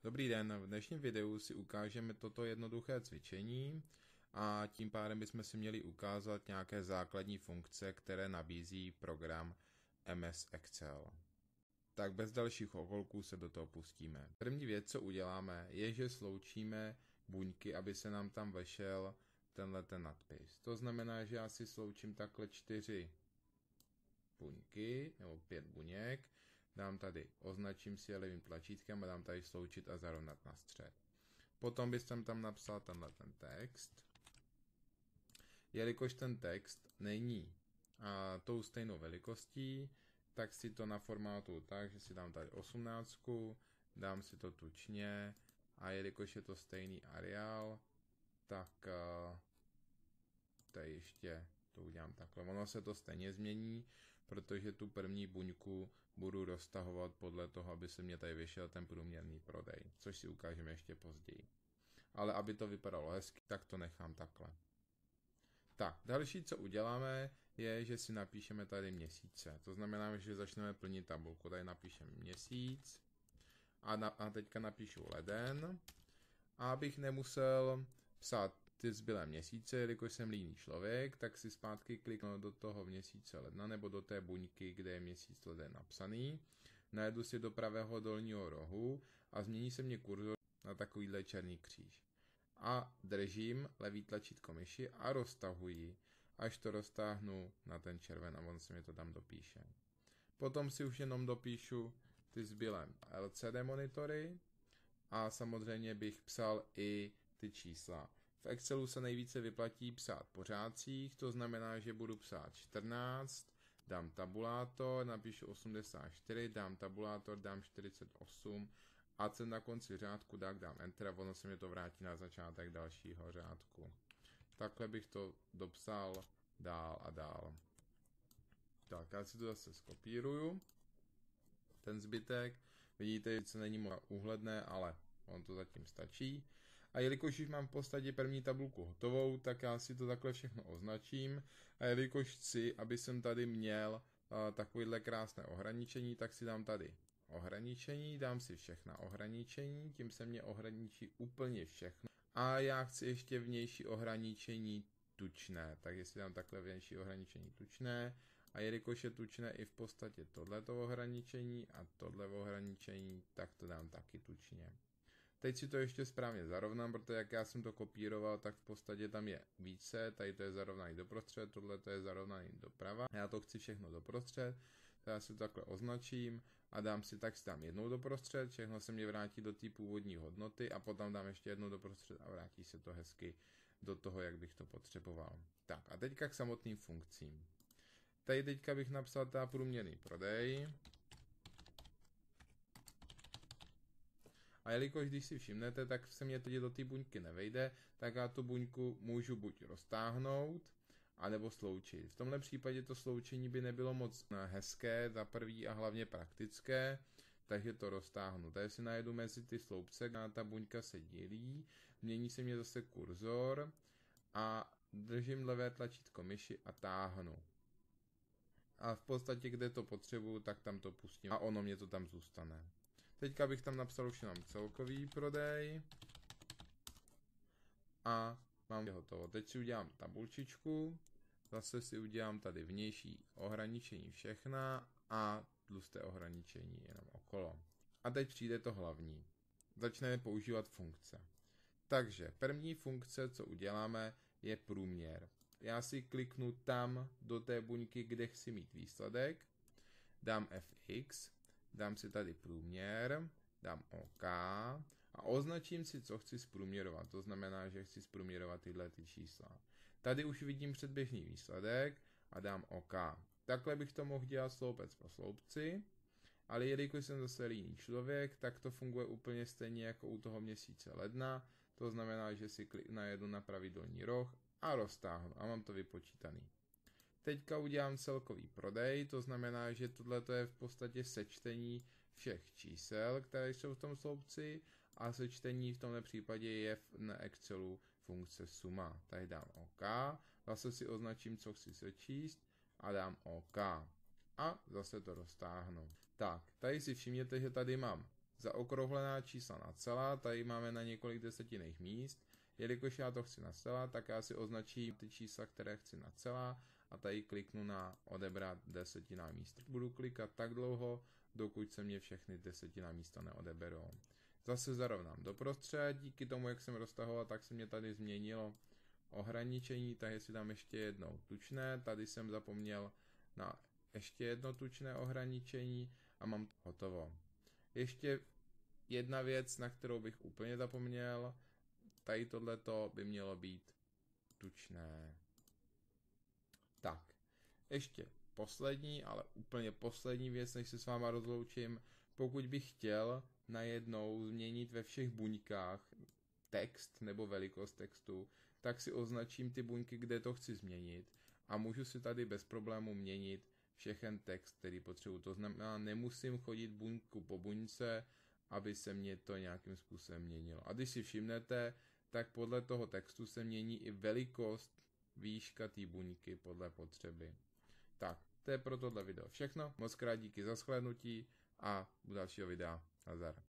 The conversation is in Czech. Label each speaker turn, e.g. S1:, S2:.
S1: Dobrý den, v dnešním videu si ukážeme toto jednoduché cvičení a tím pádem bychom si měli ukázat nějaké základní funkce, které nabízí program MS Excel. Tak bez dalších okolků se do toho pustíme. První věc, co uděláme, je, že sloučíme buňky, aby se nám tam vešel ten nadpis. To znamená, že já si sloučím takhle 4 buňky, nebo 5 buněk. Dám tady, označím si je levým tlačítkem a dám tady sloučit a zarovnat na střed. Potom bych tam napsal tenhle ten text. Jelikož ten text není tou stejnou velikostí, tak si to naformátuju tak, že si dám tady 18, dám si to tučně a jelikož je to stejný areál, tak tady ještě to udělám takhle. Ono se to stejně změní, protože tu první buňku budu roztahovat podle toho, aby se mě tady vyšel ten průměrný prodej, což si ukážeme ještě později. Ale aby to vypadalo hezky, tak to nechám takhle. Tak, další, co uděláme, je, že si napíšeme tady měsíce. To znamená, že začneme plnit tabulku. Tady napíšeme měsíc a teďka napíšu leden. A abych nemusel psát ty zbylé měsíce, jelikož jsem líný člověk, tak si zpátky kliknu do toho měsíce ledna nebo do té buňky, kde je měsíc leden napsaný. Najedu si do pravého dolního rohu a změní se mě kurzor na takovýhle černý kříž. A držím levý tlačítko myši a roztahuji, až to roztáhnu na ten červen a on se mi to tam dopíše. Potom si už jenom dopíšu ty zbylé LCD monitory a samozřejmě bych psal i ty čísla. V Excelu se nejvíce vyplatí psát po řádcích, to znamená, že budu psát 14, dám tabulátor, napíšu 84, dám tabulátor, dám 48 a co na konci řádku dám Enter a ono se mi to vrátí na začátek dalšího řádku. Takhle bych to dopsal dál a dál. Tak, já si to zase skopíruju, ten zbytek. Vidíte, že to není moc úhledné, ale on to zatím stačí. A jelikož už mám v podstatě první tabulku hotovou, tak já si to takhle všechno označím. A jelikož chci, aby jsem tady měl takovýhle krásné ohraničení, tak si dám tady ohraničení, dám si všechna ohraničení, tím se mě ohraničí úplně všechno. A já chci ještě vnější ohraničení tučné, takže si dám takhle vnější ohraničení tučné. A jelikož je tučné i v podstatě tohleto ohraničení a tohle ohraničení, tak to dám taky tučně. Teď si to ještě správně zarovnám, protože jak já jsem to kopíroval, tak v podstatě tam je více, tady to je zarovnaný doprostřed, tohle to je zarovnaný doprava. Já to chci všechno doprostřed, tak já si to takhle označím a dám si jednou doprostřed, všechno se mě vrátí do té původní hodnoty a potom dám ještě jednou doprostřed a vrátí se to hezky do toho, jak bych to potřeboval. Tak a teďka k samotným funkcím. Tady teďka bych napsal průměrný prodej. A jelikož když si všimnete, tak se mě teď do té buňky nevejde, tak já tu buňku můžu buď roztáhnout, anebo sloučit. V tomhle případě to sloučení by nebylo moc hezké, za prvý a hlavně praktické, takže to roztáhnu. Tady si najedu mezi ty sloupce, kde ta buňka se dělí, mění se mě zase kurzor a držím levé tlačítko myši a táhnu. A v podstatě, kde to potřebuju, tak tam to pustím a ono mě to tam zůstane. Teďka bych tam napsal už jenom celkový prodej a mám hotovo. Teď si udělám tabulčičku, zase si udělám tady vnější ohraničení všechna a tlusté ohraničení jenom okolo. A teď přijde to hlavní. Začneme používat funkce. Takže první funkce, co uděláme, je průměr. Já si kliknu tam do té buňky, kde chci mít výsledek, dám FX, dám si tady průměr, dám OK a označím si, co chci zprůměrovat. To znamená, že chci zprůměrovat tyhle čísla. Tady už vidím předběžný výsledek a dám OK. Takhle bych to mohl dělat sloupec po sloupci, ale jelikož jsem zase líný člověk, tak to funguje úplně stejně jako u toho měsíce ledna. To znamená, že si najedu na pravý dolní roh a roztáhnu a mám to vypočítaný. Teďka udělám celkový prodej, to znamená, že tohle je v podstatě sečtení všech čísel, které jsou v tom sloupci a sečtení v tomhle případě je na Excelu funkce suma. Tady dám OK, zase si označím, co chci sečíst a dám OK. A zase to roztáhnu. Tak, tady si všimněte, že tady mám zaokrouhlená čísla na celá, tady máme na několik desetinných míst. Jelikož já to chci na celá, tak já si označím ty čísla, které chci na celá a tady kliknu na odebrat desetinná místa. Budu klikat tak dlouho, dokud se mě všechny desetinná místa neodeberou. Zase zarovnám doprostřed, díky tomu, jak jsem roztahoval, tak se mě tady změnilo ohraničení, takže si dám ještě jednou tučné, tady jsem zapomněl na ještě jedno tučné ohraničení a mám hotovo. Ještě jedna věc, na kterou bych úplně zapomněl, tady tohleto by mělo být tučné. Tak, ještě poslední, ale úplně poslední věc, než se s váma rozloučím. Pokud bych chtěl najednou změnit ve všech buňkách text nebo velikost textu, tak si označím ty buňky, kde to chci změnit a můžu si tady bez problému měnit všechen text, který potřebuji. To znamená, nemusím chodit buňku po buňce, aby se mě to nějakým způsobem měnilo. A když si všimnete, tak podle toho textu se mění i velikost, výška té buňky podle potřeby. Tak, to je pro tohle video všechno. Moc krát díky za shlédnutí a u dalšího videa. Nazdar.